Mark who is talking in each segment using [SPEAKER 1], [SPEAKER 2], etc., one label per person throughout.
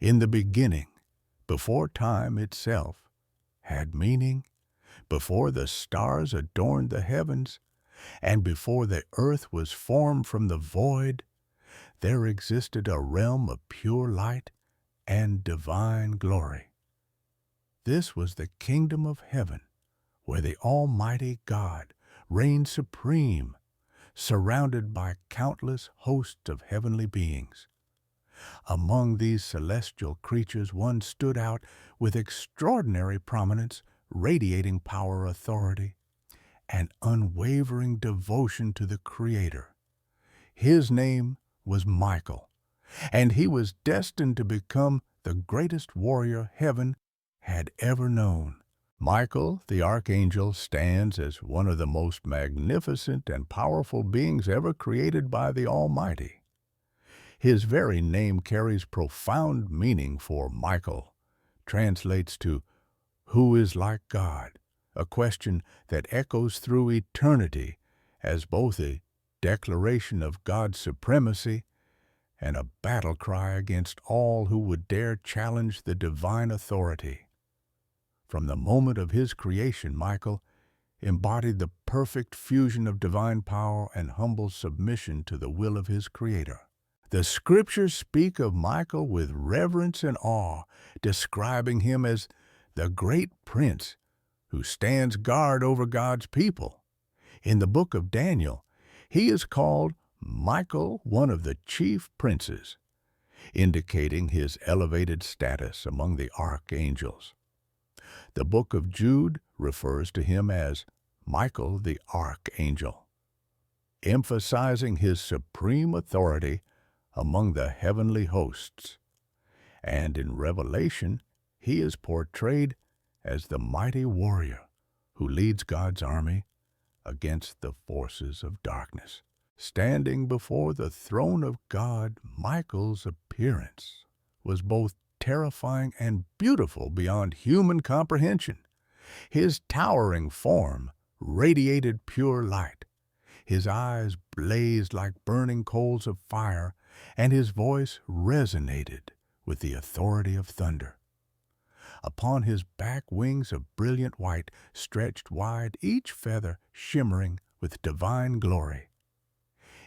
[SPEAKER 1] In the beginning, before time itself had meaning, before the stars adorned the heavens, and before the earth was formed from the void, there existed a realm of pure light and divine glory. This was the kingdom of heaven, where the Almighty God reigned supreme, surrounded by countless hosts of heavenly beings. Among these celestial creatures one stood out with extraordinary prominence, radiating power, authority, and unwavering devotion to the Creator. His name was Michael, and he was destined to become the greatest warrior heaven had ever known. Michael, the Archangel, stands as one of the most magnificent and powerful beings ever created by the Almighty. His very name carries profound meaning, for Michael translates to "Who is like God?", a question that echoes through eternity as both a declaration of God's supremacy and a battle cry against all who would dare challenge the divine authority. From the moment of his creation, Michael embodied the perfect fusion of divine power and humble submission to the will of his Creator. The Scriptures speak of Michael with reverence and awe, describing him as the great prince who stands guard over God's people. In the book of Daniel, he is called Michael, one of the chief princes, indicating his elevated status among the archangels. The book of Jude refers to him as Michael the Archangel, emphasizing his supreme authority among the heavenly hosts. And in Revelation, he is portrayed as the mighty warrior who leads God's army against the forces of darkness. Standing before the throne of God, Michael's appearance was both terrifying and beautiful beyond human comprehension. His towering form radiated pure light. His eyes blazed like burning coals of fire, and his voice resonated with the authority of thunder. Upon his back, wings of brilliant white stretched wide, each feather shimmering with divine glory.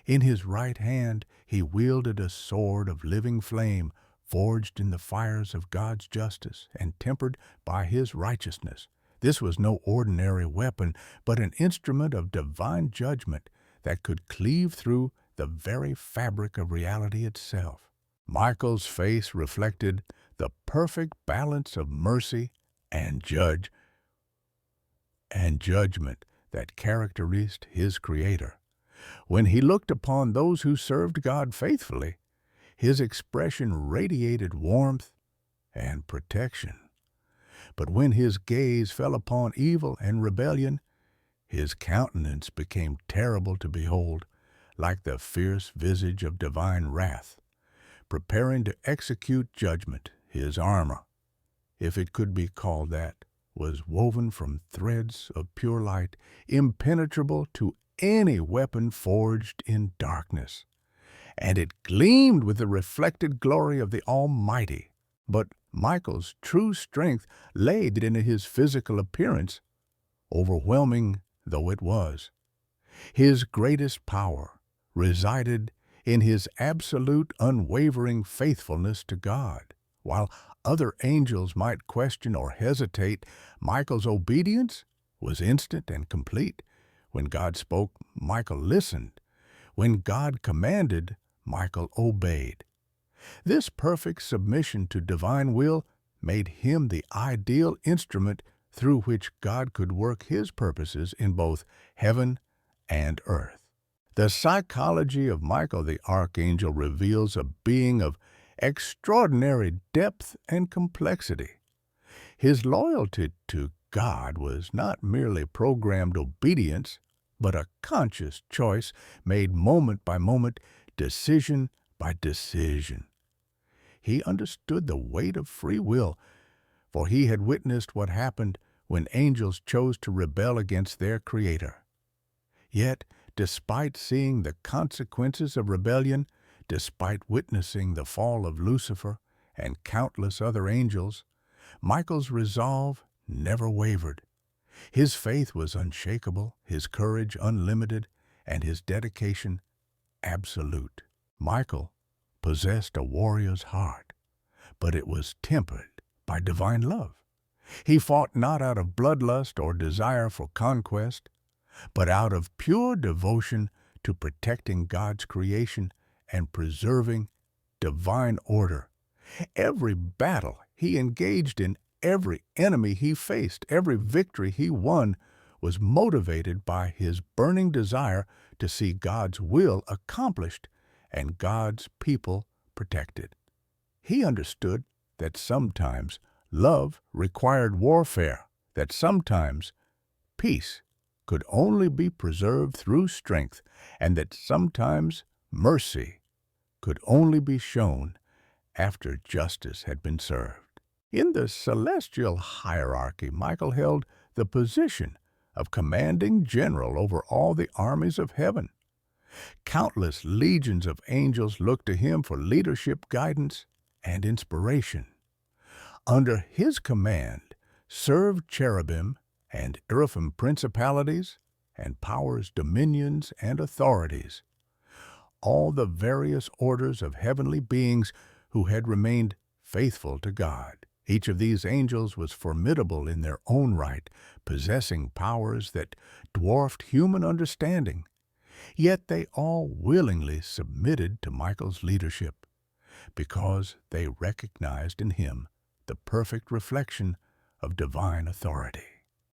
[SPEAKER 1] In his right hand he wielded a sword of living flame, forged in the fires of God's justice and tempered by his righteousness. This was no ordinary weapon, but an instrument of divine judgment that could cleave through the very fabric of reality itself. Michael's face reflected the perfect balance of mercy and judgment that characterized his Creator. When he looked upon those who served God faithfully, his expression radiated warmth and protection. But when his gaze fell upon evil and rebellion, his countenance became terrible to behold, like the fierce visage of divine wrath. Preparing to execute judgment, his armor, if it could be called that, was woven from threads of pure light, impenetrable to any weapon forged in darkness, and it gleamed with the reflected glory of the Almighty. But Michael's true strength lay in his physical appearance, overwhelming though it was. His greatest power resided in his absolute, unwavering faithfulness to God. While other angels might question or hesitate, Michael's obedience was instant and complete. When God spoke, Michael listened. When God commanded, Michael obeyed. This perfect submission to divine will made him the ideal instrument through which God could work his purposes in both heaven and earth. The psychology of Michael the Archangel reveals a being of extraordinary depth and complexity. His loyalty to God was not merely programmed obedience, but a conscious choice made moment by moment, decision by decision. He understood the weight of free will, for he had witnessed what happened when angels chose to rebel against their Creator. Yet, despite seeing the consequences of rebellion, despite witnessing the fall of Lucifer and countless other angels, Michael's resolve never wavered. His faith was unshakable, his courage unlimited, and his dedication absolute. Michael possessed a warrior's heart, but it was tempered by divine love. He fought not out of bloodlust or desire for conquest, but out of pure devotion to protecting God's creation and preserving divine order. Every battle he engaged in, every enemy he faced, every victory he won was motivated by his burning desire to see God's will accomplished and God's people protected. He understood that sometimes love required warfare, that sometimes peace could only be preserved through strength, and that sometimes mercy could only be shown after justice had been served. In the celestial hierarchy, Michael held the position of commanding general over all the armies of heaven. Countless legions of angels looked to him for leadership, guidance, and inspiration. Under his command served cherubim and seraphim principalities and powers, dominions, and authorities, all the various orders of heavenly beings who had remained faithful to God. Each of these angels was formidable in their own right, possessing powers that dwarfed human understanding. Yet they all willingly submitted to Michael's leadership, because they recognized in him the perfect reflection of divine authority.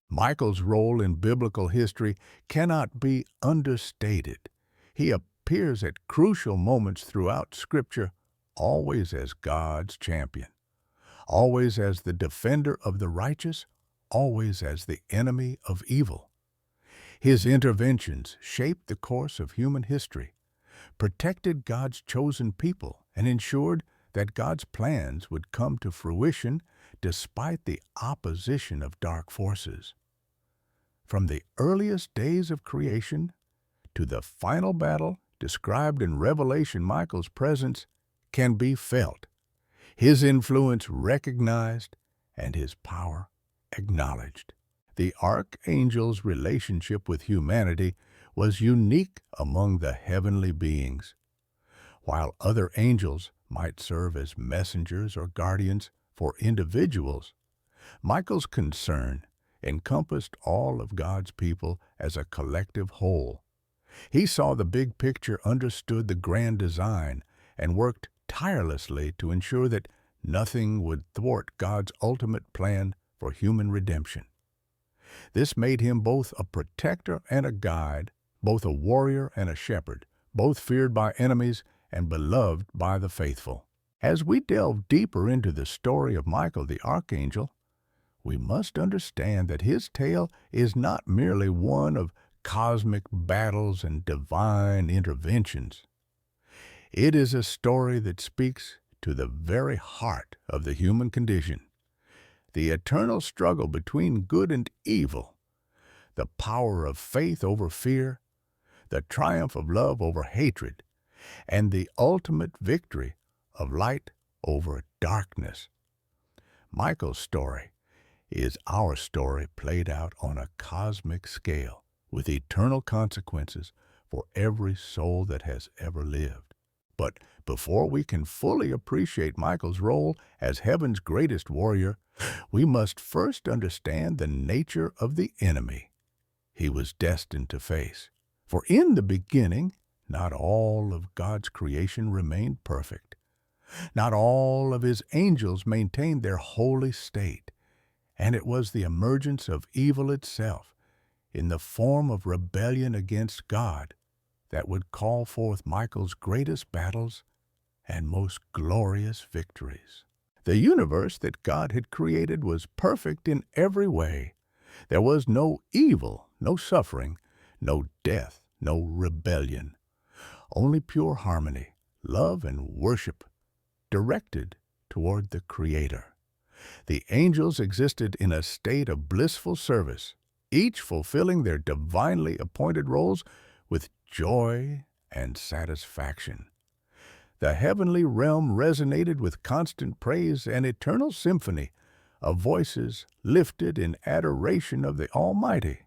[SPEAKER 1] Michael's role in biblical history cannot be understated. He appears at crucial moments throughout Scripture, always as God's champion, always as the defender of the righteous, always as the enemy of evil. His interventions shaped the course of human history, protected God's chosen people, and ensured that God's plans would come to fruition despite the opposition of dark forces. From the earliest days of creation to the final battle described in Revelation, Michael's presence can be felt, his influence recognized, and his power acknowledged. The archangel's relationship with humanity was unique among the heavenly beings. While other angels might serve as messengers or guardians for individuals, Michael's concern encompassed all of God's people as a collective whole. He saw the big picture, understood the grand design, and worked tirelessly to ensure that nothing would thwart God's ultimate plan for human redemption. This made him both a protector and a guide, both a warrior and a shepherd, both feared by enemies and beloved by the faithful. As we delve deeper into the story of Michael the Archangel, we must understand that his tale is not merely one of cosmic battles and divine interventions. It is a story that speaks to the very heart of the human condition, the eternal struggle between good and evil, the power of faith over fear, the triumph of love over hatred, and the ultimate victory of light over darkness. Michael's story is our story played out on a cosmic scale with eternal consequences for every soul that has ever lived. But before we can fully appreciate Michael's role as heaven's greatest warrior, we must first understand the nature of the enemy he was destined to face. For in the beginning, not all of God's creation remained perfect. Not all of his angels maintained their holy state, and it was the emergence of evil itself, in the form of rebellion against God, that would call forth Michael's greatest battles and most glorious victories. The universe that God had created was perfect in every way. There was no evil, no suffering, no death, no rebellion. Only pure harmony, love, and worship directed toward the Creator. The angels existed in a state of blissful service, each fulfilling their divinely appointed roles with joy and satisfaction. The heavenly realm resonated with constant praise and eternal symphony of voices lifted in adoration of the Almighty.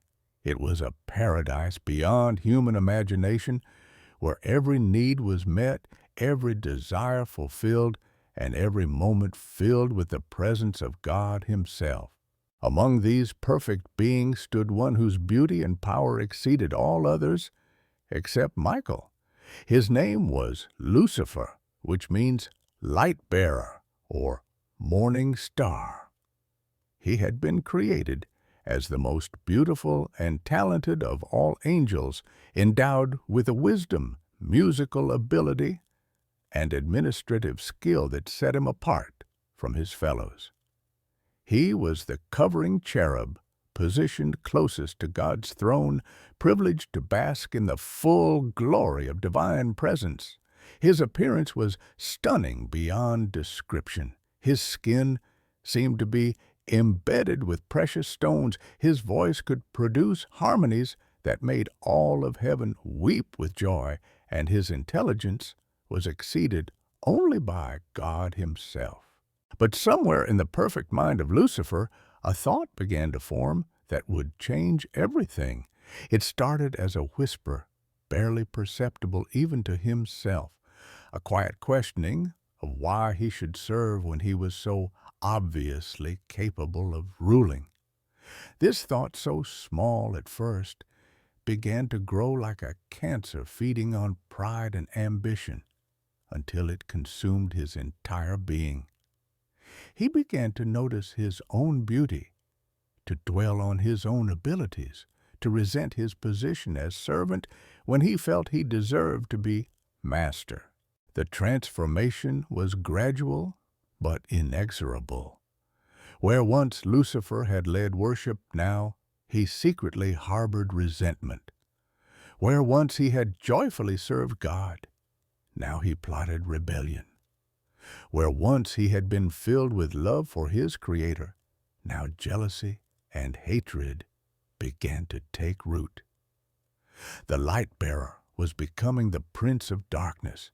[SPEAKER 1] It was a paradise beyond human imagination, where every need was met, every desire fulfilled, and every moment filled with the presence of God Himself. Among these perfect beings stood one whose beauty and power exceeded all others, except Michael. His name was Lucifer, which means light-bearer or morning star. He had been created as the most beautiful and talented of all angels, endowed with a wisdom, musical ability, and administrative skill that set him apart from his fellows. He was the covering cherub, positioned closest to God's throne, privileged to bask in the full glory of divine presence. His appearance was stunning beyond description. His skin seemed to be embedded with precious stones. His voice could produce harmonies that made all of heaven weep with joy, and his intelligence was exceeded only by God Himself. But somewhere in the perfect mind of Lucifer, a thought began to form that would change everything. It started as a whisper, barely perceptible even to himself, a quiet questioning of why he should serve when he was so obviously capable of ruling. This thought, so small at first, began to grow like a cancer feeding on pride and ambition until it consumed his entire being. He began to notice his own beauty, to dwell on his own abilities, to resent his position as servant when he felt he deserved to be master. The transformation was gradual but inexorable. Where once Lucifer had led worship, now he secretly harbored resentment. Where once he had joyfully served God, now he plotted rebellion. Where once he had been filled with love for his Creator, now jealousy and hatred began to take root. The light-bearer was becoming the prince of darkness,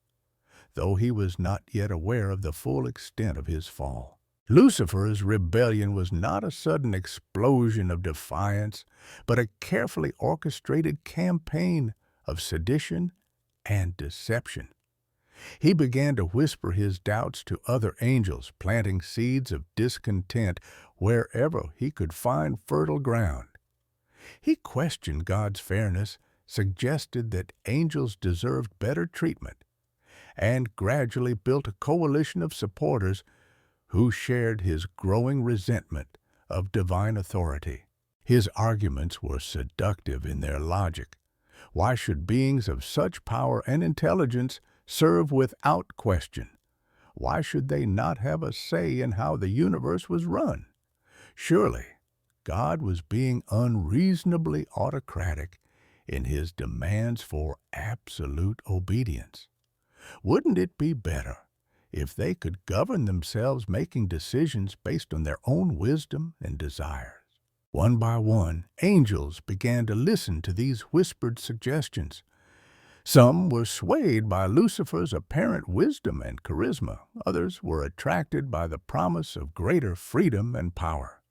[SPEAKER 1] though he was not yet aware of the full extent of his fall. Lucifer's rebellion was not a sudden explosion of defiance, but a carefully orchestrated campaign of sedition and deception. He began to whisper his doubts to other angels, planting seeds of discontent wherever he could find fertile ground. He questioned God's fairness, suggested that angels deserved better treatment, and gradually built a coalition of supporters who shared his growing resentment of divine authority. His arguments were seductive in their logic. Why should beings of such power and intelligence serve without question? Why should they not have a say in how the universe was run? Surely, God was being unreasonably autocratic in His demands for absolute obedience. Wouldn't it be better if they could govern themselves, making decisions based on their own wisdom and desires? One by one, angels began to listen to these whispered suggestions. Some were swayed by Lucifer's apparent wisdom and charisma. Others were attracted by the promise of greater freedom and power.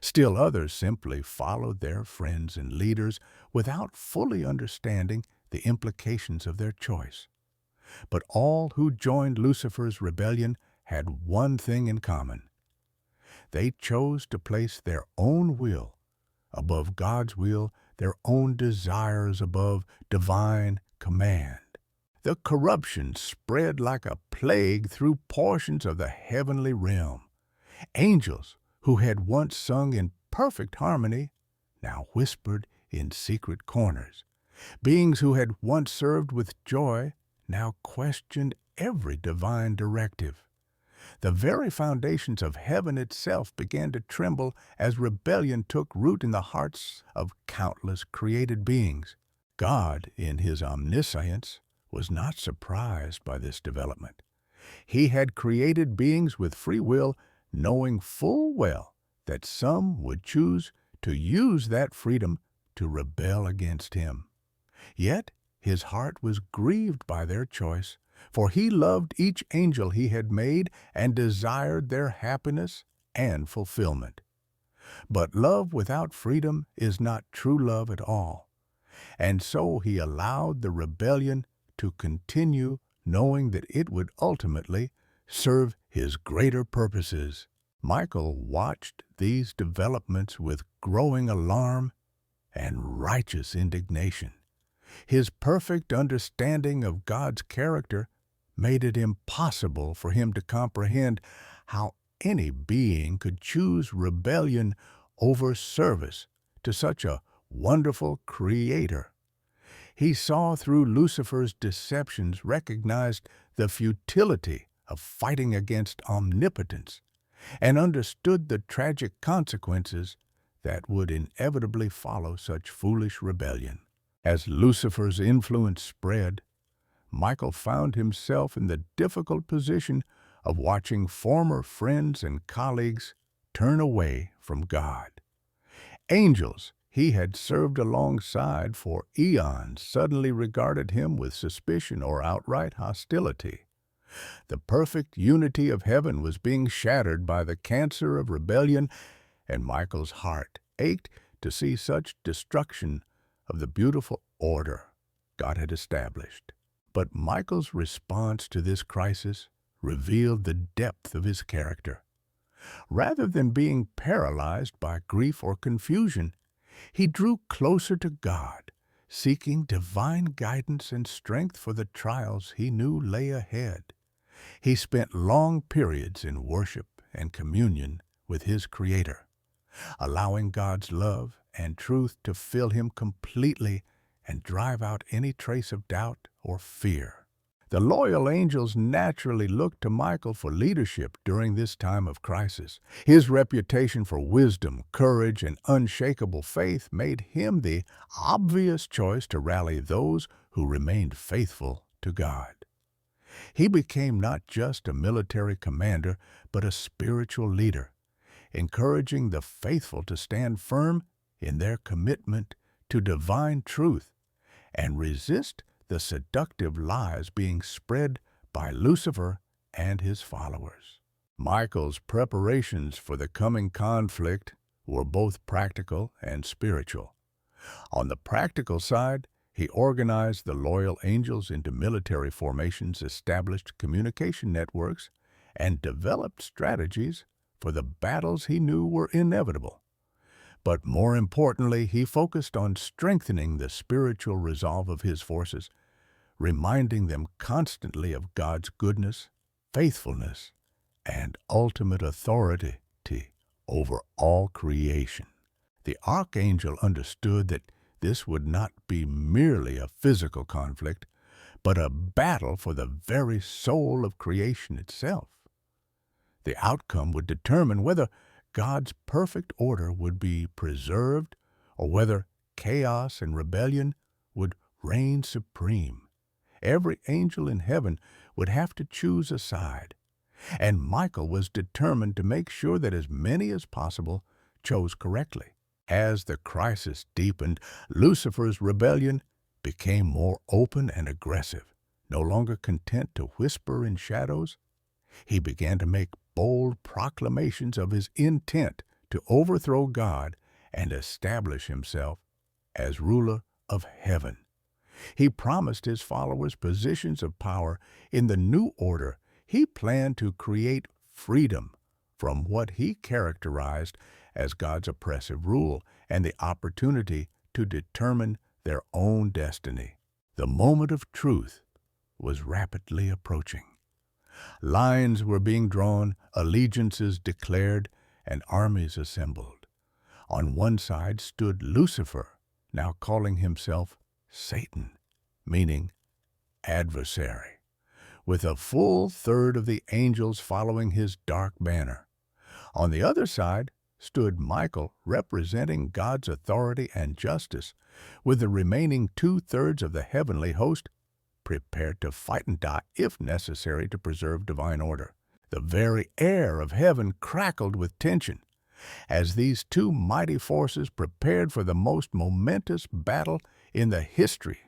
[SPEAKER 1] Still others simply followed their friends and leaders without fully understanding the implications of their choice. But all who joined Lucifer's rebellion had one thing in common. They chose to place their own will above God's will, their own desires above divine command. The corruption spread like a plague through portions of the heavenly realm. Angels who had once sung in perfect harmony now whispered in secret corners. Beings who had once served with joy now questioned every divine directive. The very foundations of heaven itself began to tremble as rebellion took root in the hearts of countless created beings. God, in His omniscience, was not surprised by this development. He had created beings with free will, knowing full well that some would choose to use that freedom to rebel against Him. Yet His heart was grieved by their choice, For he loved each angel he had made and desired their happiness and fulfillment. But love without freedom is not true love at all. And so he allowed the rebellion to continue, knowing that it would ultimately serve his greater purposes. Michael watched these developments with growing alarm and righteous indignation. His perfect understanding of God's character made it impossible for him to comprehend how any being could choose rebellion over service to such a wonderful Creator. He saw through Lucifer's deceptions, recognized the futility of fighting against omnipotence, and understood the tragic consequences that would inevitably follow such foolish rebellion. As Lucifer's influence spread, Michael found himself in the difficult position of watching former friends and colleagues turn away from God. Angels he had served alongside for eons suddenly regarded him with suspicion or outright hostility. The perfect unity of heaven was being shattered by the cancer of rebellion, and Michael's heart ached to see such destruction of the beautiful order God had established. But Michael's response to this crisis revealed the depth of his character. Rather than being paralyzed by grief or confusion, he drew closer to God, seeking divine guidance and strength for the trials he knew lay ahead. He spent long periods in worship and communion with his Creator, allowing God's love and truth to fill him completely and drive out any trace of doubt or fear. The loyal angels naturally looked to Michael for leadership during this time of crisis. His reputation for wisdom, courage, and unshakable faith made him the obvious choice to rally those who remained faithful to God. He became not just a military commander, but a spiritual leader, encouraging the faithful to stand firm in their commitment to divine truth and resist the seductive lies being spread by Lucifer and his followers. Michael's preparations for the coming conflict were both practical and spiritual. On the practical side, he organized the loyal angels into military formations, established communication networks, and developed strategies for the battles he knew were inevitable. But more importantly, he focused on strengthening the spiritual resolve of his forces, reminding them constantly of God's goodness, faithfulness, and ultimate authority over all creation. The archangel understood that this would not be merely a physical conflict, but a battle for the very soul of creation itself. The outcome would determine whether God's perfect order would be preserved or whether chaos and rebellion would reign supreme. Every angel in heaven would have to choose a side, and Michael was determined to make sure that as many as possible chose correctly. As the crisis deepened, Lucifer's rebellion became more open and aggressive. No longer content to whisper in shadows, he began to make bold proclamations of his intent to overthrow God and establish himself as ruler of heaven. He promised his followers positions of power in the new order. He planned to create freedom from what he characterized as God's oppressive rule and the opportunity to determine their own destiny. The moment of truth was rapidly approaching. Lines were being drawn, allegiances declared, and armies assembled. On one side stood Lucifer, now calling himself Satan, meaning adversary, with a full third of the angels following his dark banner. On the other side stood Michael, representing God's authority and justice, with the remaining two-thirds of the heavenly host prepared to fight and die if necessary to preserve divine order. The very air of heaven crackled with tension as these two mighty forces prepared for the most momentous battle in the history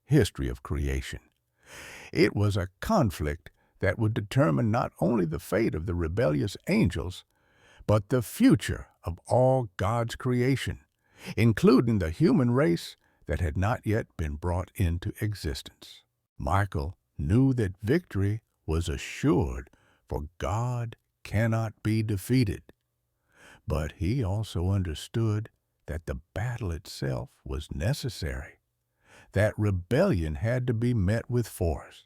[SPEAKER 1] of creation. It was a conflict that would determine not only the fate of the rebellious angels, but the future of all God's creation, including the human race that had not yet been brought into existence. Michael knew that victory was assured, for God cannot be defeated. But he also understood that the battle itself was necessary, that rebellion had to be met with force,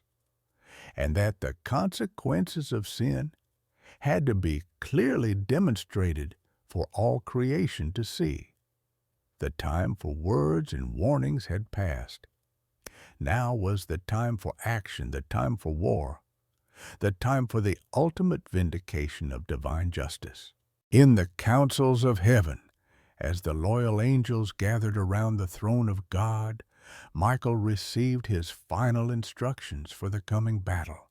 [SPEAKER 1] and that the consequences of sin had to be clearly demonstrated for all creation to see. The time for words and warnings had passed. Now was the time for action, the time for war, the time for the ultimate vindication of divine justice. In the councils of heaven, as the loyal angels gathered around the throne of God, Michael received his final instructions for the coming battle.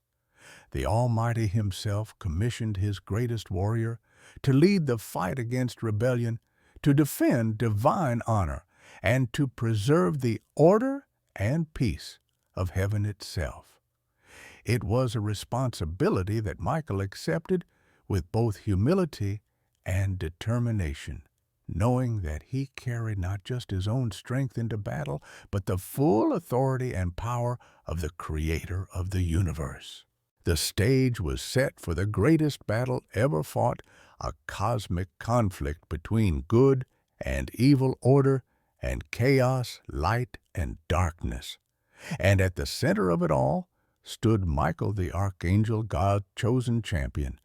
[SPEAKER 1] The Almighty himself commissioned his greatest warrior to lead the fight against rebellion, to defend divine honor, and to preserve the order and peace of heaven itself. It was a responsibility that Michael accepted with both humility and determination, knowing that he carried not just his own strength into battle, but the full authority and power of the Creator of the universe. The stage was set for the greatest battle ever fought, a cosmic conflict between good and evil order and chaos, light, and darkness. And at the center of it all stood Michael the Archangel, God's chosen champion,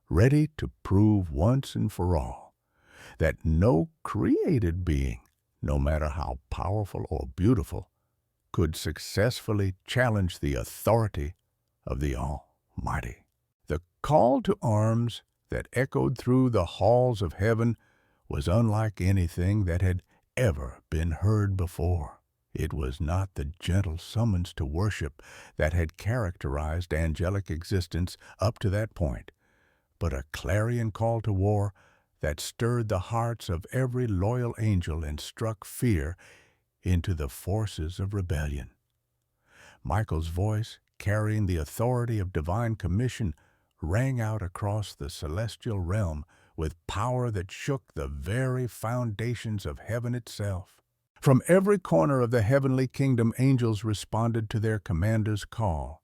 [SPEAKER 1] ready to prove once and for all that no created being, no matter how powerful or beautiful, could successfully challenge the authority of the Almighty. The call to arms that echoed through the halls of heaven was unlike anything that had ever been heard before. It was not the gentle summons to worship that had characterized angelic existence up to that point, but a clarion call to war that stirred the hearts of every loyal angel and struck fear into the forces of rebellion. Michael's voice, carrying the authority of divine commission, rang out across the celestial realm with power that shook the very foundations of heaven itself. From every corner of the heavenly kingdom, angels responded to their commander's call.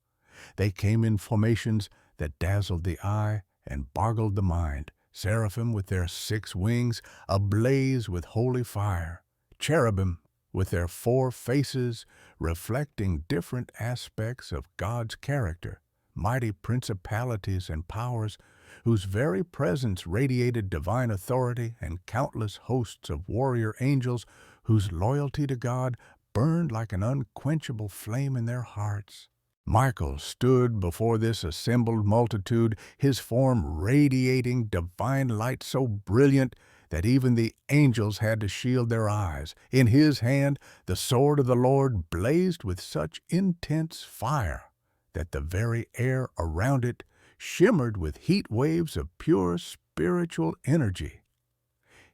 [SPEAKER 1] They came in formations that dazzled the eye and boggled the mind. Seraphim with their 6 wings, ablaze with holy fire. Cherubim with their 4 faces, reflecting different aspects of God's character. Mighty principalities and powers whose very presence radiated divine authority, and countless hosts of warrior angels whose loyalty to God burned like an unquenchable flame in their hearts. Michael stood before this assembled multitude, his form radiating divine light so brilliant that even the angels had to shield their eyes. In his hand, the sword of the Lord blazed with such intense fire that the very air around it shimmered with heat waves of pure spiritual energy.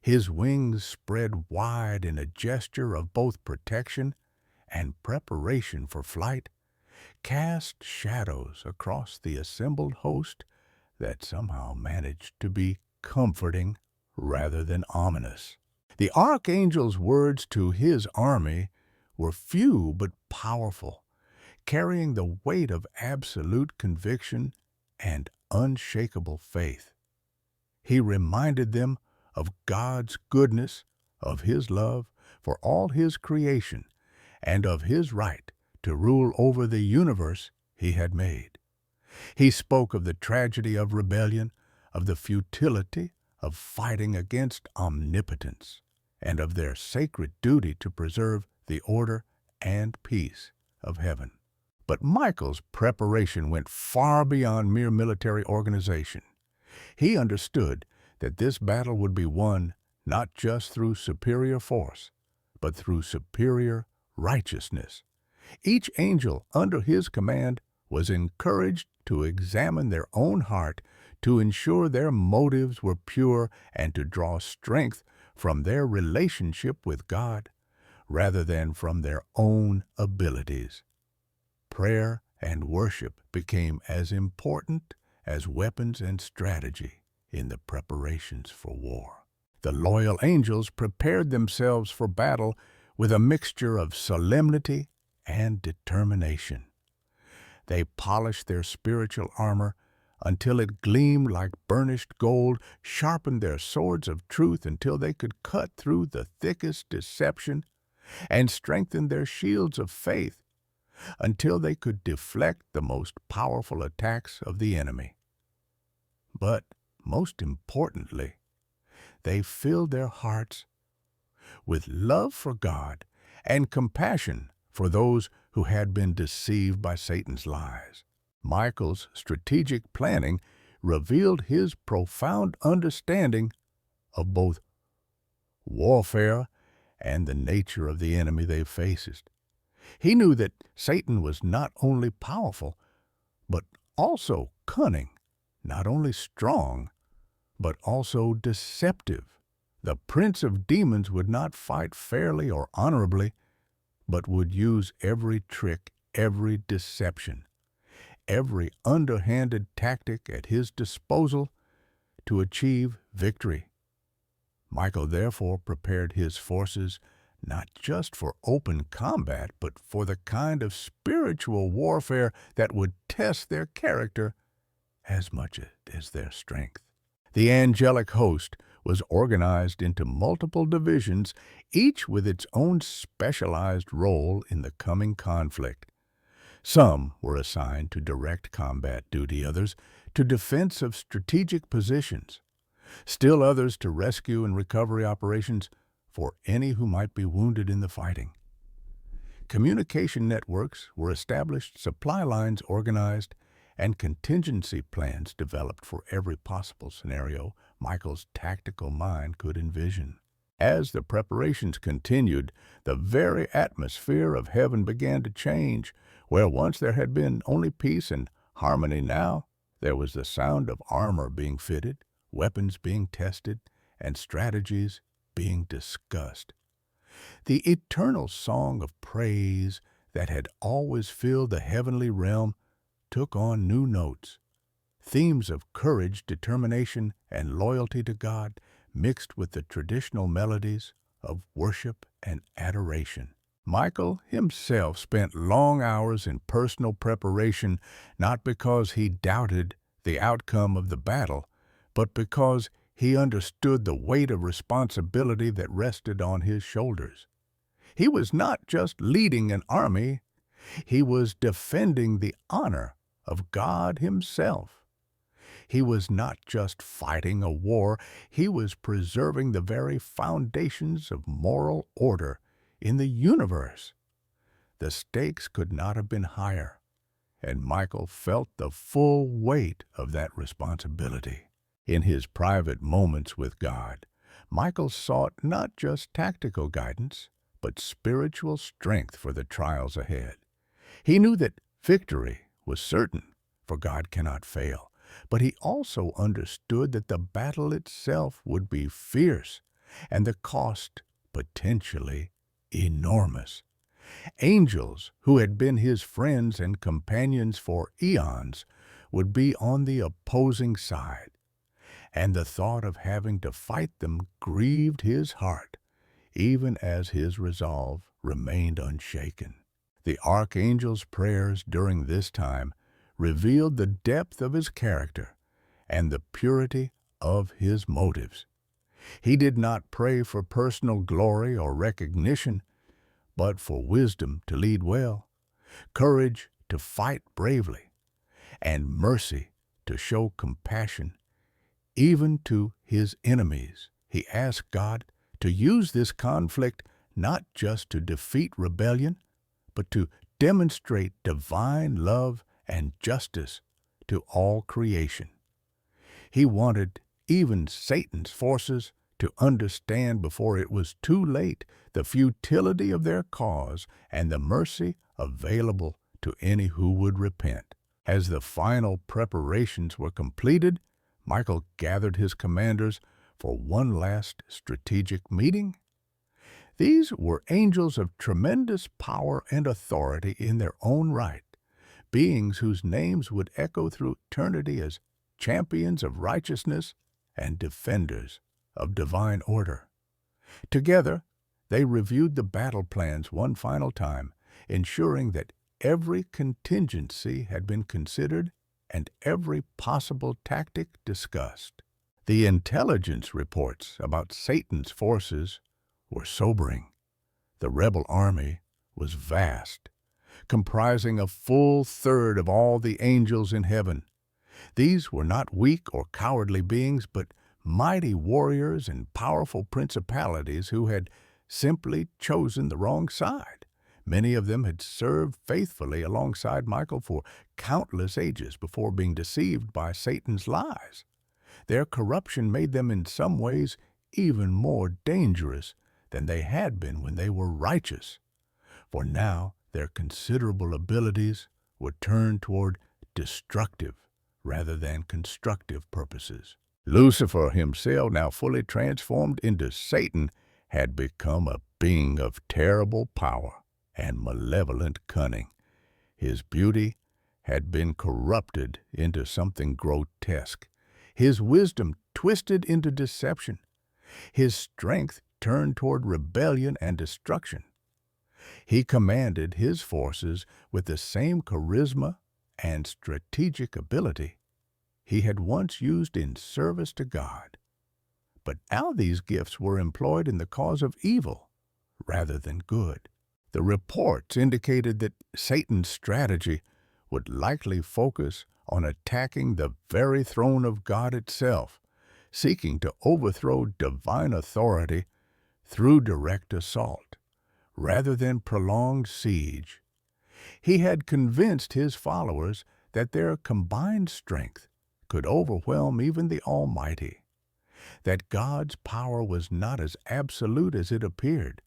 [SPEAKER 1] His wings spread wide in a gesture of both protection and preparation for flight, cast shadows across the assembled host that somehow managed to be comforting rather than ominous. The archangel's words to his army were few but powerful, carrying the weight of absolute conviction and unshakable faith. He reminded them of God's goodness, of His love for all His creation, and of His right to rule over the universe He had made. He spoke of the tragedy of rebellion, of the futility of fighting against omnipotence, and of their sacred duty to preserve the order and peace of heaven. But Michael's preparation went far beyond mere military organization. He understood that this battle would be won not just through superior force, but through superior righteousness. Each angel under his command was encouraged to examine their own heart, to ensure their motives were pure, and to draw strength from their relationship with God rather than from their own abilities. Prayer and worship became as important as weapons and strategy in the preparations for war. The loyal angels prepared themselves for battle with a mixture of solemnity and determination. They polished their spiritual armor until it gleamed like burnished gold, sharpened their swords of truth until they could cut through the thickest deception, and strengthened their shields of faith until they could deflect the most powerful attacks of the enemy. But most importantly, they filled their hearts with love for God and compassion for those who had been deceived by Satan's lies. Michael's strategic planning revealed his profound understanding of both warfare and the nature of the enemy they faced. He knew that Satan was not only powerful, but also cunning, not only strong, but also deceptive. The prince of demons would not fight fairly or honorably, but would use every trick, every deception, every underhanded tactic at his disposal to achieve victory. Michael therefore prepared his forces not just for open combat, but for the kind of spiritual warfare that would test their character as much as their strength. The angelic host was organized into multiple divisions, each with its own specialized role in the coming conflict. Some were assigned to direct combat duty, others to defense of strategic positions, still others to rescue and recovery operations for any who might be wounded in the fighting. Communication networks were established, supply lines organized, and contingency plans developed for every possible scenario Michael's tactical mind could envision. As the preparations continued, the very atmosphere of heaven began to change. Where once there had been only peace and harmony, now there was the sound of armor being fitted, weapons being tested, and strategies being discussed. The eternal song of praise that had always filled the heavenly realm took on new notes. Themes of courage, determination, and loyalty to God mixed with the traditional melodies of worship and adoration. Michael himself spent long hours in personal preparation, not because he doubted the outcome of the battle, but because he understood the weight of responsibility that rested on his shoulders. He was not just leading an army, he was defending the honor of God himself. He was not just fighting a war, he was preserving the very foundations of moral order in the universe. The stakes could not have been higher, and Michael felt the full weight of that responsibility. In his private moments with God, Michael sought not just tactical guidance, but spiritual strength for the trials ahead. He knew that victory was certain, for God cannot fail, but he also understood that the battle itself would be fierce and the cost potentially enormous. Angels who had been his friends and companions for eons would be on the opposing side, and the thought of having to fight them grieved his heart, even as his resolve remained unshaken. The archangel's prayers during this time revealed the depth of his character and the purity of his motives. He did not pray for personal glory or recognition, but for wisdom to lead well, courage to fight bravely, and mercy to show compassion even to his enemies. He asked God to use this conflict not just to defeat rebellion, but to demonstrate divine love and justice to all creation. He wanted even Satan's forces to understand before it was too late the futility of their cause and the mercy available to any who would repent. As the final preparations were completed, Michael gathered his commanders for one last strategic meeting. These were angels of tremendous power and authority in their own right, beings whose names would echo through eternity as champions of righteousness and defenders of divine order. Together, they reviewed the battle plans one final time, ensuring that every contingency had been considered and every possible tactic discussed. The intelligence reports about Satan's forces were sobering. The rebel army was vast, comprising a full third of all the angels in heaven. These were not weak or cowardly beings, but mighty warriors and powerful principalities who had simply chosen the wrong side. Many of them had served faithfully alongside Michael for countless ages before being deceived by Satan's lies. Their corruption made them in some ways even more dangerous than they had been when they were righteous, for now their considerable abilities were turned toward destructive rather than constructive purposes. Lucifer himself, now fully transformed into Satan, had become a being of terrible power and malevolent cunning. His beauty had been corrupted into something grotesque, his wisdom twisted into deception, his strength turned toward rebellion and destruction. He commanded his forces with the same charisma and strategic ability he had once used in service to God. But now these gifts were employed in the cause of evil rather than good. The reports indicated that Satan's strategy would likely focus on attacking the very throne of God itself, seeking to overthrow divine authority through direct assault, rather than prolonged siege. He had convinced his followers that their combined strength could overwhelm even the Almighty, that God's power was not as absolute as it appeared,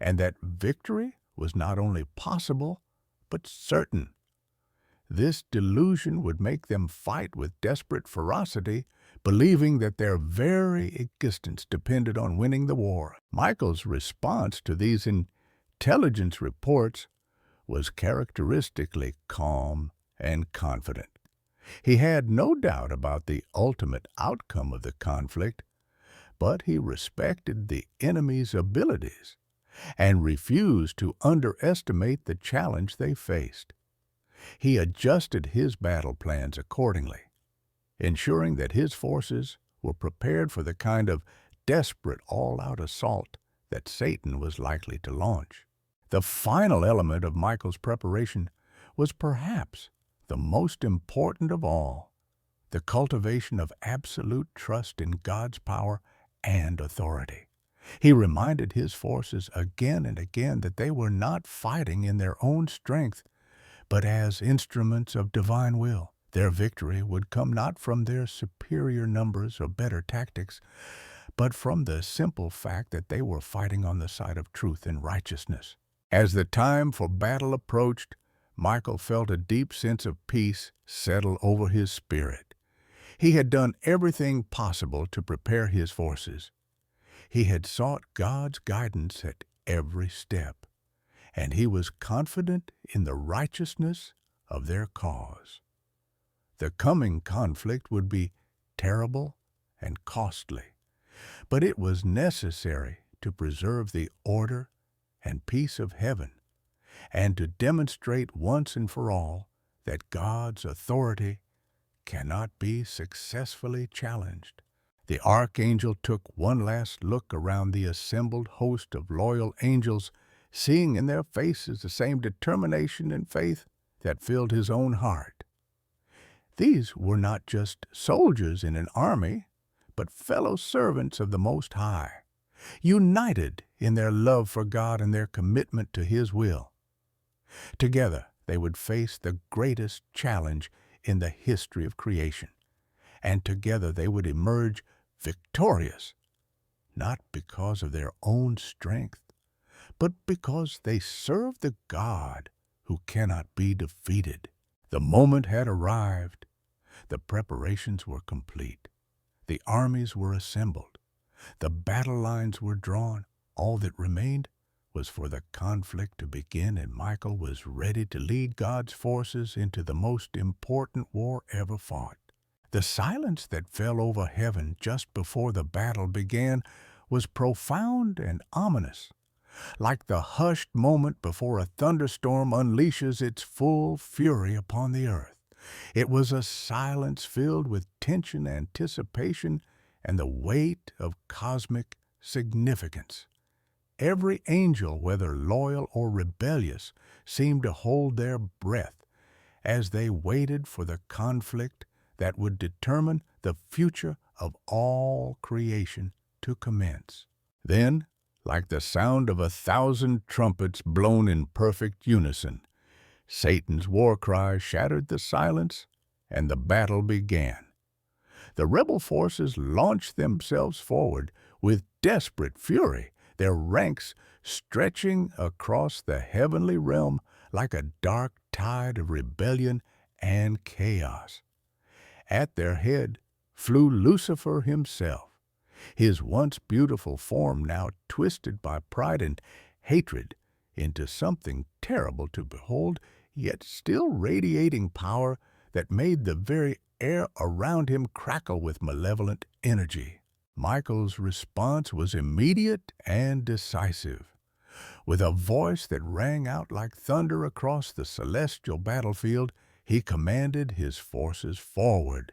[SPEAKER 1] and that victory was not only possible, but certain. This delusion would make them fight with desperate ferocity, believing that their very existence depended on winning the war. Michael's response to these intelligence reports was characteristically calm and confident. He had no doubt about the ultimate outcome of the conflict, but he respected the enemy's abilities and refused to underestimate the challenge they faced. He adjusted his battle plans accordingly, ensuring that his forces were prepared for the kind of desperate all-out assault that Satan was likely to launch. The final element of Michael's preparation was perhaps the most important of all, the cultivation of absolute trust in God's power and authority. He reminded his forces again and again that they were not fighting in their own strength, but as instruments of divine will. Their victory would come not from their superior numbers or better tactics, but from the simple fact that they were fighting on the side of truth and righteousness. As the time for battle approached, Michael felt a deep sense of peace settle over his spirit. He had done everything possible to prepare his forces. He had sought God's guidance at every step, and he was confident in the righteousness of their cause. The coming conflict would be terrible and costly, but it was necessary to preserve the order and peace of heaven, and to demonstrate once and for all that God's authority cannot be successfully challenged. The archangel took one last look around the assembled host of loyal angels, seeing in their faces the same determination and faith that filled his own heart. These were not just soldiers in an army, but fellow servants of the Most High, united in their love for God and their commitment to His will. Together, they would face the greatest challenge in the history of creation, and together they would emerge victorious, not because of their own strength, but because they serve the God who cannot be defeated. The moment had arrived. The preparations were complete. The armies were assembled. The battle lines were drawn. All that remained was for the conflict to begin, and Michael was ready to lead God's forces into the most important war ever fought. The silence that fell over heaven just before the battle began was profound and ominous, like the hushed moment before a thunderstorm unleashes its full fury upon the earth. It was a silence filled with tension, anticipation, and the weight of cosmic significance. Every angel, whether loyal or rebellious, seemed to hold their breath as they waited for the conflict that would determine the future of all creation to commence. Then, like the sound of 1,000 trumpets blown in perfect unison, Satan's war cry shattered the silence, and the battle began. The rebel forces launched themselves forward with desperate fury, their ranks stretching across the heavenly realm like a dark tide of rebellion and chaos. At their head flew Lucifer himself, his once beautiful form now twisted by pride and hatred into something terrible to behold, yet still radiating power that made the very air around him crackle with malevolent energy. Michael's response was immediate and decisive. With a voice that rang out like thunder across the celestial battlefield, he commanded his forces forward.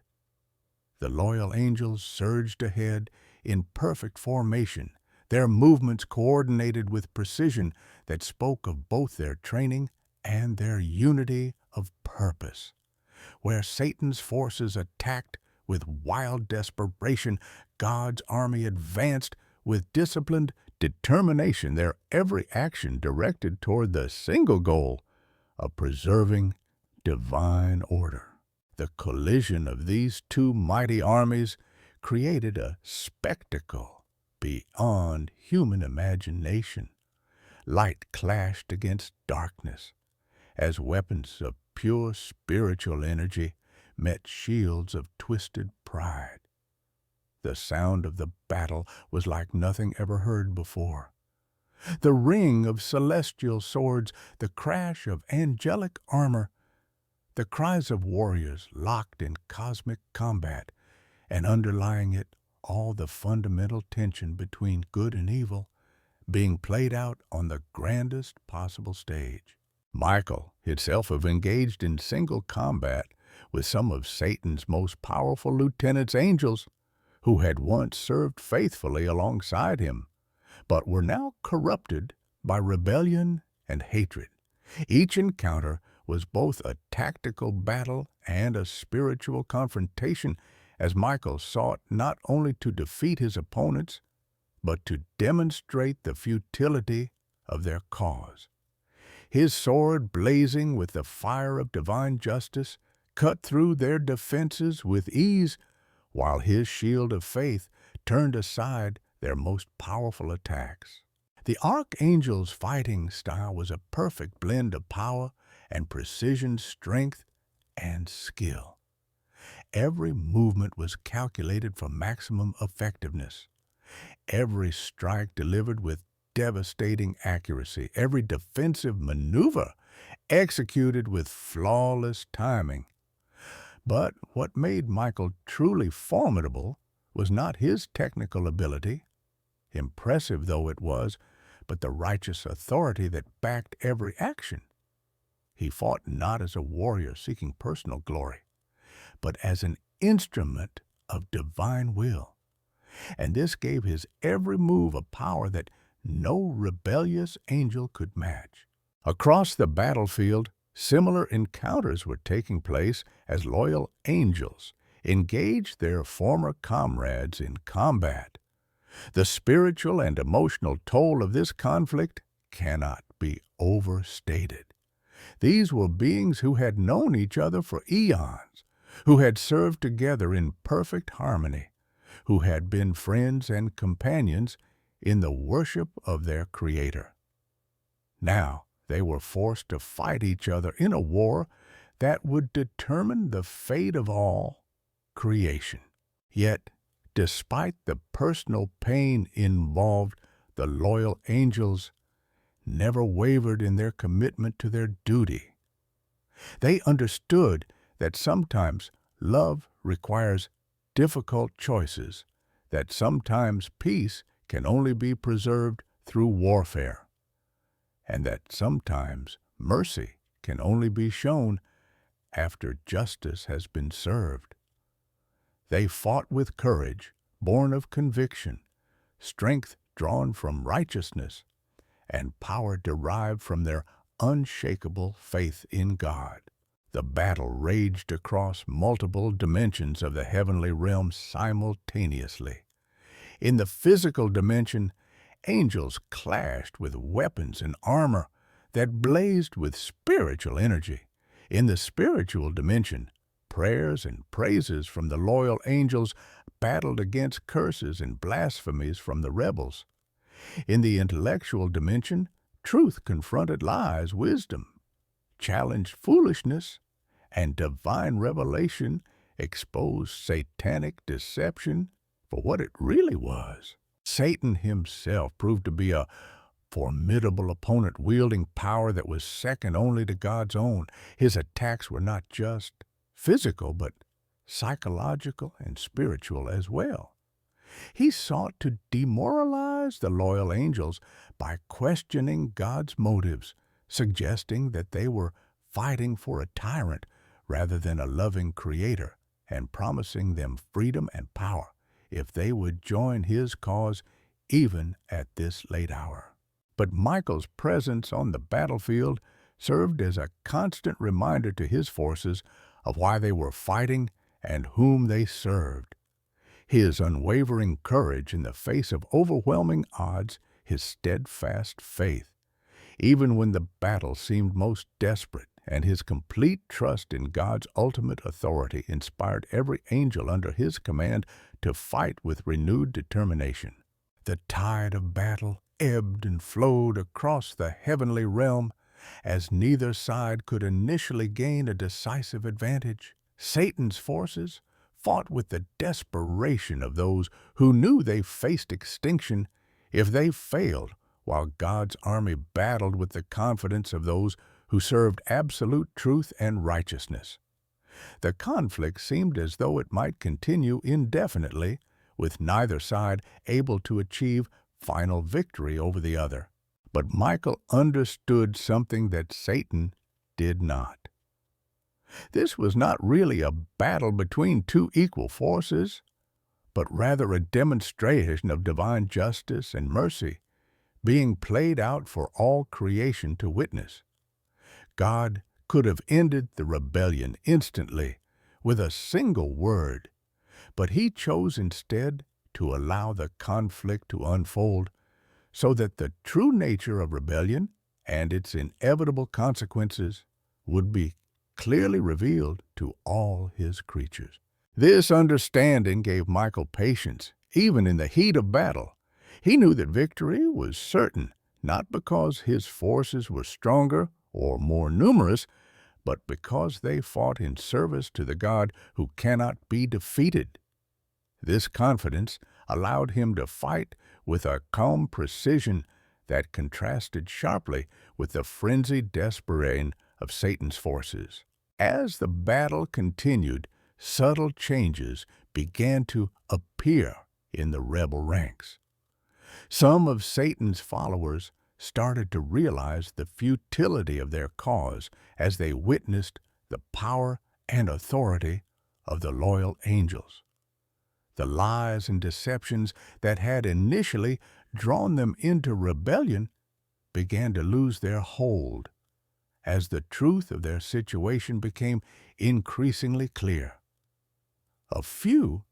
[SPEAKER 1] The loyal angels surged ahead in perfect formation, their movements coordinated with precision that spoke of both their training and their unity of purpose. Where Satan's forces attacked with wild desperation, God's army advanced with disciplined determination, their every action directed toward the single goal of preserving divine order. The collision of these two mighty armies created a spectacle beyond human imagination. Light clashed against darkness as weapons of pure spiritual energy met shields of twisted pride. The sound of the battle was like nothing ever heard before. The ring of celestial swords, the crash of angelic armor, the cries of warriors locked in cosmic combat, and underlying it all the fundamental tension between good and evil being played out on the grandest possible stage. Michael himself have engaged in single combat with some of Satan's most powerful lieutenants, angels, who had once served faithfully alongside him, but were now corrupted by rebellion and hatred. Each encounter was both a tactical battle and a spiritual confrontation, as Michael sought not only to defeat his opponents, but to demonstrate the futility of their cause. His sword, blazing with the fire of divine justice, cut through their defenses with ease, while his shield of faith turned aside their most powerful attacks. The Archangel's fighting style was a perfect blend of power and precision, strength and skill. Every movement was calculated for maximum effectiveness. Every strike delivered with devastating accuracy. Every defensive maneuver executed with flawless timing. But what made Michael truly formidable was not his technical ability, impressive though it was, but the righteous authority that backed every action. He fought not as a warrior seeking personal glory, but as an instrument of divine will. And this gave his every move a power that no rebellious angel could match. Across the battlefield, similar encounters were taking place as loyal angels engaged their former comrades in combat. The spiritual and emotional toll of this conflict cannot be overstated. These were beings who had known each other for eons, who had served together in perfect harmony, who had been friends and companions in the worship of their Creator. Now they were forced to fight each other in a war that would determine the fate of all creation. Yet, despite the personal pain involved, the loyal angels never wavered in their commitment to their duty. They understood that sometimes love requires difficult choices, that sometimes peace can only be preserved through warfare, and that sometimes mercy can only be shown after justice has been served. They fought with courage, born of conviction, strength drawn from righteousness, and power derived from their unshakable faith in God. The battle raged across multiple dimensions of the heavenly realm simultaneously. In the physical dimension, angels clashed with weapons and armor that blazed with spiritual energy. In the spiritual dimension, prayers and praises from the loyal angels battled against curses and blasphemies from the rebels. In the intellectual dimension, truth confronted lies, wisdom challenged foolishness, and divine revelation exposed satanic deception for what it really was. Satan himself proved to be a formidable opponent wielding power that was second only to God's own. His attacks were not just physical, but psychological and spiritual as well. He sought to demoralize the loyal angels by questioning God's motives, suggesting that they were fighting for a tyrant rather than a loving creator, and promising them freedom and power if they would join his cause even at this late hour. But Michael's presence on the battlefield served as a constant reminder to his forces of why they were fighting and whom they served. His unwavering courage in the face of overwhelming odds, his steadfast faith, even when the battle seemed most desperate, and his complete trust in God's ultimate authority inspired every angel under his command to fight with renewed determination. The tide of battle ebbed and flowed across the heavenly realm as neither side could initially gain a decisive advantage. Satan's forces fought with the desperation of those who knew they faced extinction if they failed, while God's army battled with the confidence of those who served absolute truth and righteousness. The conflict seemed as though it might continue indefinitely, with neither side able to achieve final victory over the other. But Michael understood something that Satan did not. This was not really a battle between two equal forces, but rather a demonstration of divine justice and mercy being played out for all creation to witness. God could have ended the rebellion instantly with a single word, but he chose instead to allow the conflict to unfold so that the true nature of rebellion and its inevitable consequences would be clearly revealed to all his creatures. This understanding gave Michael patience, even in the heat of battle. He knew that victory was certain, not because his forces were stronger or more numerous, but because they fought in service to the God who cannot be defeated. This confidence allowed him to fight with a calm precision that contrasted sharply with the frenzied desperation of Satan's forces. As the battle continued, subtle changes began to appear in the rebel ranks. Some of Satan's followers started to realize the futility of their cause as they witnessed the power and authority of the loyal angels. The lies and deceptions that had initially drawn them into rebellion began to lose their hold as the truth of their situation became increasingly clear. A few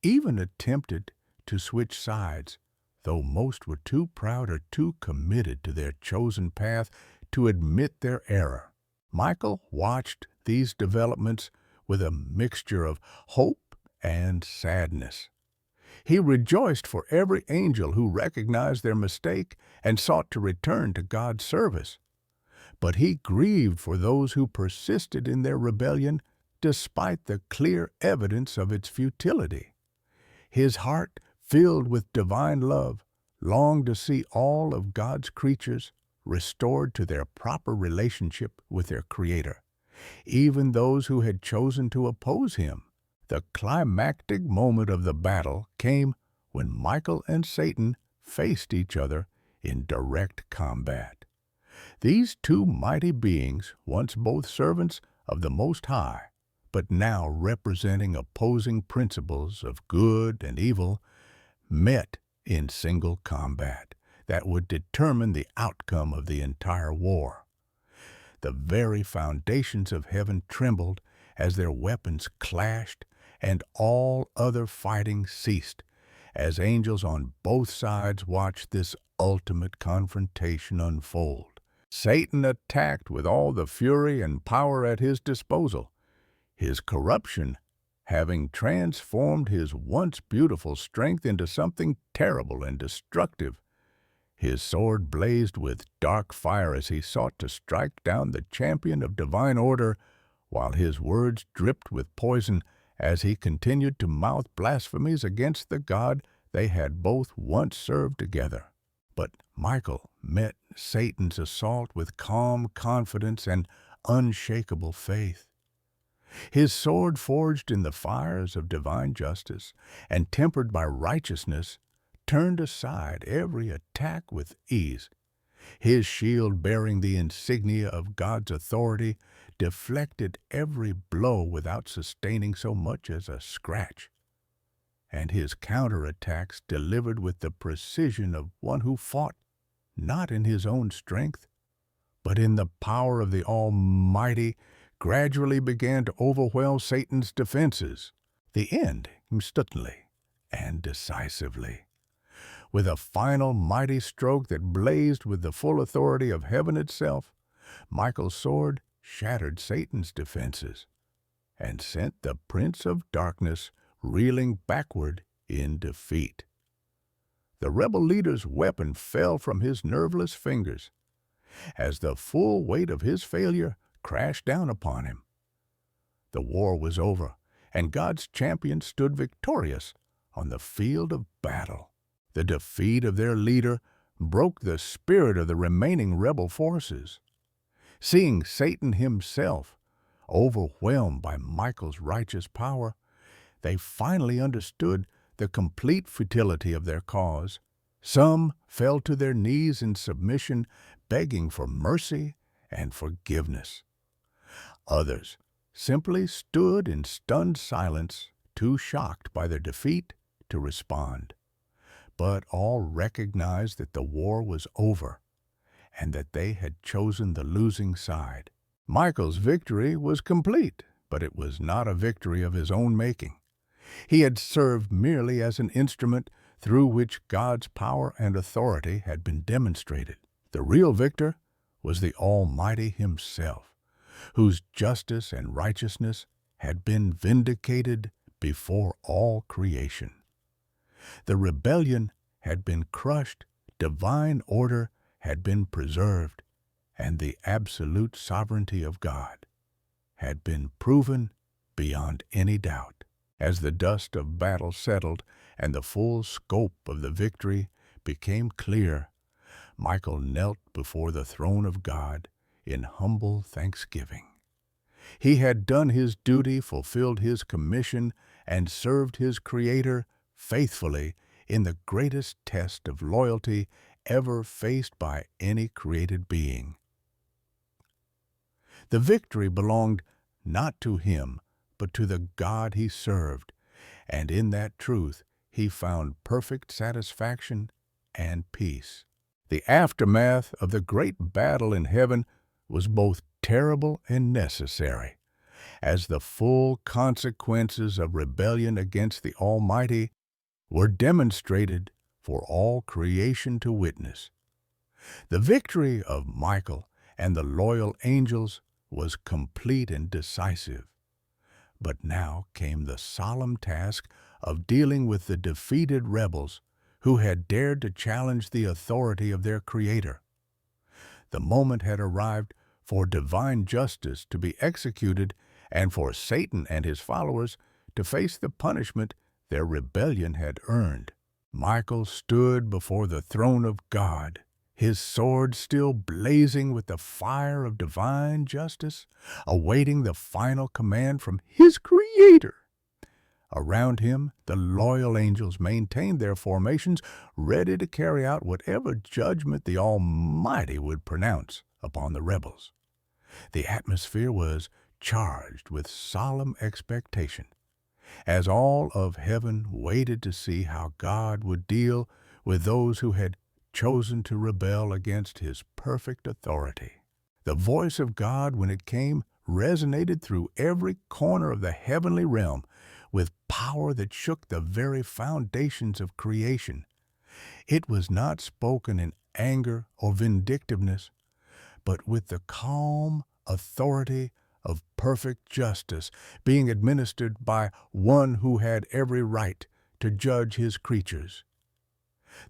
[SPEAKER 1] even attempted to switch sides, though most were too proud or too committed to their chosen path to admit their error. Michael watched these developments with a mixture of hope and sadness. He rejoiced for every angel who recognized their mistake and sought to return to God's service. But he grieved for those who persisted in their rebellion despite the clear evidence of its futility. His heart, filled with divine love, longed to see all of God's creatures restored to their proper relationship with their Creator, even those who had chosen to oppose him. The climactic moment of the battle came when Michael and Satan faced each other in direct combat. These two mighty beings, once both servants of the Most High, but now representing opposing principles of good and evil, met in single combat that would determine the outcome of the entire war. The very foundations of heaven trembled as their weapons clashed, and all other fighting ceased as angels on both sides watched this ultimate confrontation unfold. Satan attacked with all the fury and power at his disposal, his corruption having transformed his once beautiful strength into something terrible and destructive. His sword blazed with dark fire as he sought to strike down the champion of divine order, while his words dripped with poison as he continued to mouth blasphemies against the God they had both once served together. But Michael met Satan's assault with calm confidence and unshakable faith. His sword, forged in the fires of divine justice and tempered by righteousness, turned aside every attack with ease. His shield, bearing the insignia of God's authority, deflected every blow without sustaining so much as a scratch. And his counterattacks, delivered with the precision of one who fought not in his own strength, but in the power of the Almighty, gradually began to overwhelm Satan's defenses. The end came instantly and decisively. With a final mighty stroke that blazed with the full authority of heaven itself, Michael's sword shattered Satan's defenses and sent the prince of darkness reeling backward in defeat. The rebel leader's weapon fell from his nerveless fingers as the full weight of his failure crashed down upon him. The war was over, and God's champion stood victorious on the field of battle. The defeat of their leader broke the spirit of the remaining rebel forces. Seeing Satan himself overwhelmed by Michael's righteous power, they finally understood the complete futility of their cause. Some fell to their knees in submission, begging for mercy and forgiveness. Others simply stood in stunned silence, too shocked by their defeat to respond. But all recognized that the war was over and that they had chosen the losing side. Michael's victory was complete, but it was not a victory of his own making. He had served merely as an instrument through which God's power and authority had been demonstrated. The real victor was the Almighty Himself, whose justice and righteousness had been vindicated before all creation. The rebellion had been crushed, divine order had been preserved, and the absolute sovereignty of God had been proven beyond any doubt. As the dust of battle settled and the full scope of the victory became clear, Michael knelt before the throne of God in humble thanksgiving. He had done his duty, fulfilled his commission, and served his Creator faithfully in the greatest test of loyalty ever faced by any created being. The victory belonged not to him, but to the God he served, and in that truth he found perfect satisfaction and peace. The aftermath of the great battle in heaven was both terrible and necessary, as the full consequences of rebellion against the Almighty were demonstrated for all creation to witness. The victory of Michael and the loyal angels was complete and decisive. But now came the solemn task of dealing with the defeated rebels who had dared to challenge the authority of their Creator. The moment had arrived for divine justice to be executed and for Satan and his followers to face the punishment their rebellion had earned. Michael stood before the throne of God his sword still blazing with the fire of divine justice, awaiting the final command from his Creator. Around him, the loyal angels maintained their formations, ready to carry out whatever judgment the Almighty would pronounce upon the rebels. The atmosphere was charged with solemn expectation, as all of heaven waited to see how God would deal with those who had chosen to rebel against his perfect authority. The voice of God, when it came, resonated through every corner of the heavenly realm with power that shook the very foundations of creation. It was not spoken in anger or vindictiveness, but with the calm authority of perfect justice being administered by one who had every right to judge his creatures.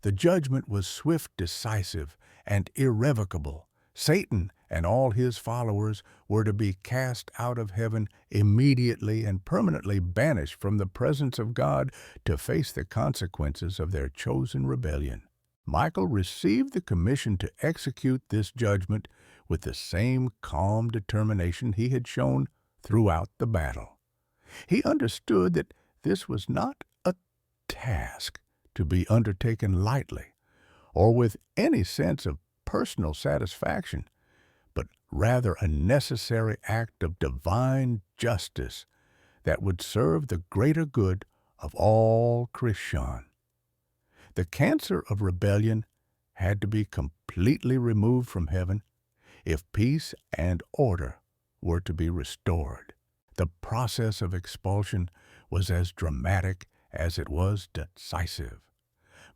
[SPEAKER 1] The judgment was swift, decisive, and irrevocable. Satan and all his followers were to be cast out of heaven immediately and permanently banished from the presence of God to face the consequences of their chosen rebellion. Michael received the commission to execute this judgment with the same calm determination he had shown throughout the battle. He understood that this was not a task to be undertaken lightly or with any sense of personal satisfaction, but rather a necessary act of divine justice that would serve the greater good of all creation. The cancer of rebellion had to be completely removed from heaven if peace and order were to be restored. The process of expulsion was as dramatic as it was decisive.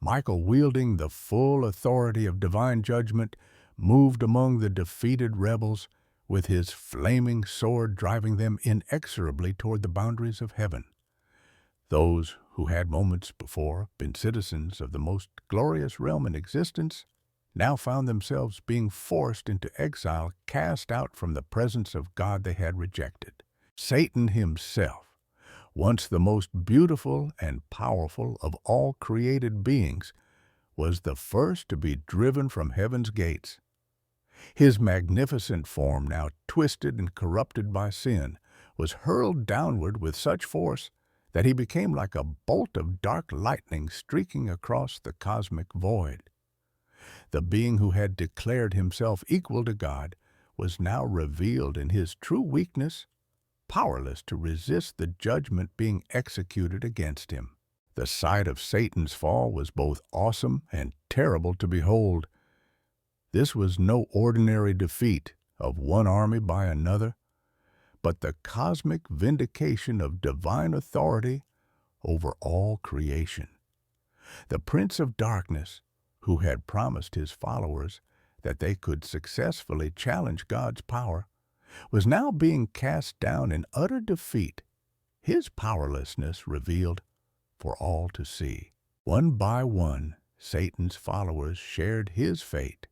[SPEAKER 1] Michael, wielding the full authority of divine judgment, moved among the defeated rebels with his flaming sword driving them inexorably toward the boundaries of heaven. Those who had moments before been citizens of the most glorious realm in existence now found themselves being forced into exile, cast out from the presence of God they had rejected. Satan himself, once the most beautiful and powerful of all created beings, was the first to be driven from heaven's gates. His magnificent form, now twisted and corrupted by sin, was hurled downward with such force that he became like a bolt of dark lightning streaking across the cosmic void. The being who had declared himself equal to God was now revealed in his true weakness, powerless to resist the judgment being executed against him. The sight of Satan's fall was both awesome and terrible to behold. This was no ordinary defeat of one army by another, but the cosmic vindication of divine authority over all creation. The Prince of Darkness, who had promised his followers that they could successfully challenge God's power, was now being cast down in utter defeat, his powerlessness revealed for all to see. One by one, Satan's followers shared his fate.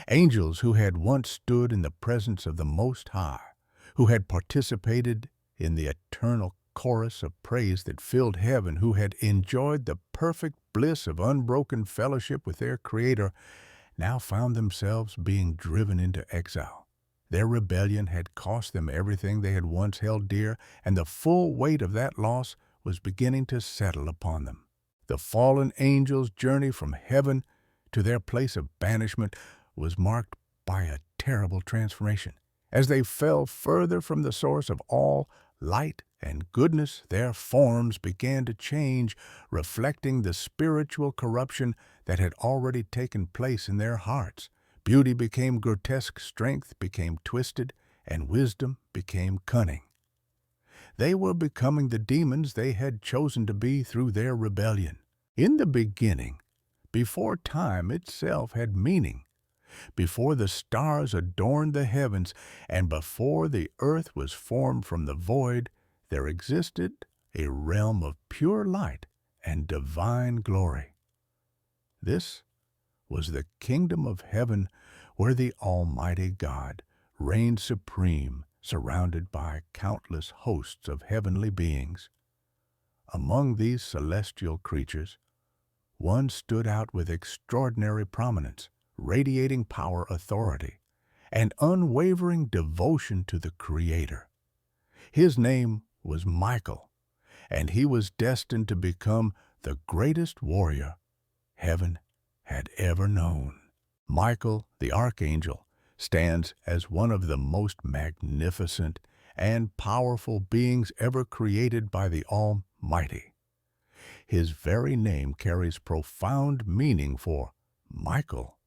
[SPEAKER 1] Angels who had once stood in the presence of the Most High, who had participated in the eternal chorus of praise that filled heaven, who had enjoyed the perfect bliss of unbroken fellowship with their Creator, now found themselves being driven into exile. Their rebellion had cost them everything they had once held dear, and the full weight of that loss was beginning to settle upon them. The fallen angels' journey from heaven to their place of banishment was marked by a terrible transformation. As they fell further from the source of all light and goodness, their forms began to change, reflecting the spiritual corruption that had already taken place in their hearts. Beauty became grotesque, strength became twisted, and wisdom became cunning. They were becoming the demons they had chosen to be through their rebellion. In the beginning, before time itself had meaning, before the stars adorned the heavens, and before the earth was formed from the void, there existed a realm of pure light and divine glory. This was the kingdom of heaven, where the Almighty God reigned supreme, surrounded by countless hosts of heavenly beings. Among these celestial creatures, one stood out with extraordinary prominence, radiating power, authority, and unwavering devotion to the Creator. His name was Michael, and he was destined to become the greatest warrior heaven had ever known. Michael, the Archangel, stands as one of the most magnificent and powerful beings ever created by the Almighty. His very name carries profound meaning, for Michael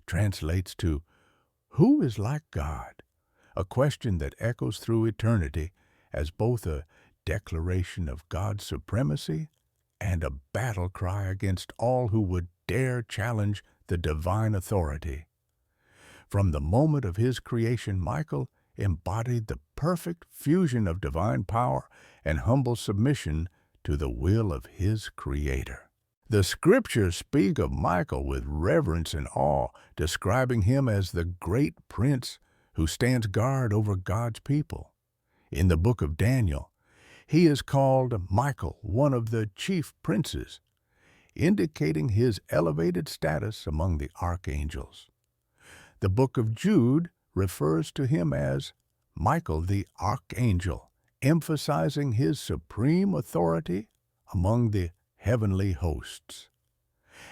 [SPEAKER 1] translates to "Who is like God?" a question that echoes through eternity as both a declaration of God's supremacy and a battle cry against all who would dare challenge the divine authority. From the moment of his creation, Michael embodied the perfect fusion of divine power and humble submission to the will of his Creator. The Scriptures speak of Michael with reverence and awe, describing him as the great prince who stands guard over God's people. In the book of Daniel, he is called Michael, one of the chief princes, indicating his elevated status among the archangels. The book of Jude refers to him as Michael the Archangel, emphasizing his supreme authority among the heavenly hosts.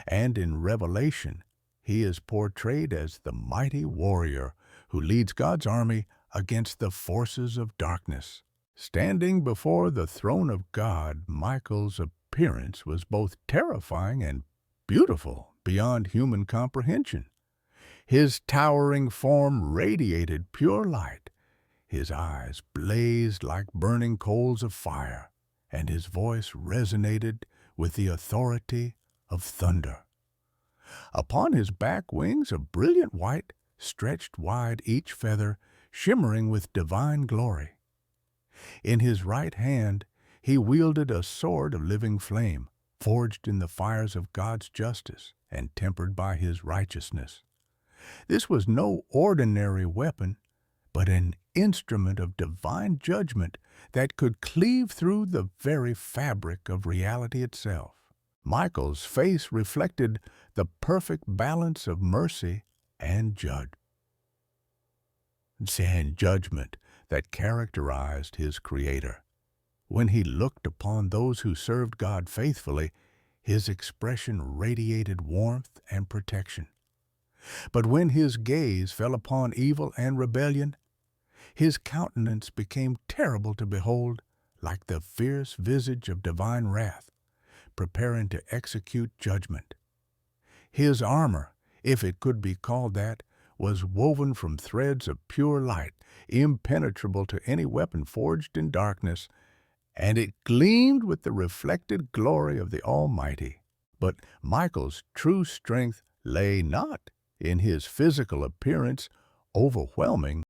[SPEAKER 1] And in Revelation, he is portrayed as the mighty warrior who leads God's army against the forces of darkness. Standing before the throne of God, Michael's appearance was both terrifying and beautiful beyond human comprehension. His towering form radiated pure light, his eyes blazed like burning coals of fire, and his voice resonated with the authority of thunder. Upon his back wings of brilliant white stretched wide, each feather shimmering with divine glory. In his right hand he wielded a sword of living flame, forged in the fires of God's justice and tempered by his righteousness. This was no ordinary weapon, but an instrument of divine judgment that could cleave through the very fabric of reality itself. Michael's face reflected the perfect balance of mercy and judgment that characterized his Creator. When he looked upon those who served God faithfully, his expression radiated warmth and protection. But when his gaze fell upon evil and rebellion, his countenance became terrible to behold, like the fierce visage of divine wrath, preparing to execute judgment. His armor, if it could be called that, was woven from threads of pure light, impenetrable to any weapon forged in darkness, and it gleamed with the reflected glory of the Almighty. But Michael's true strength lay not in his physical appearance, overwhelming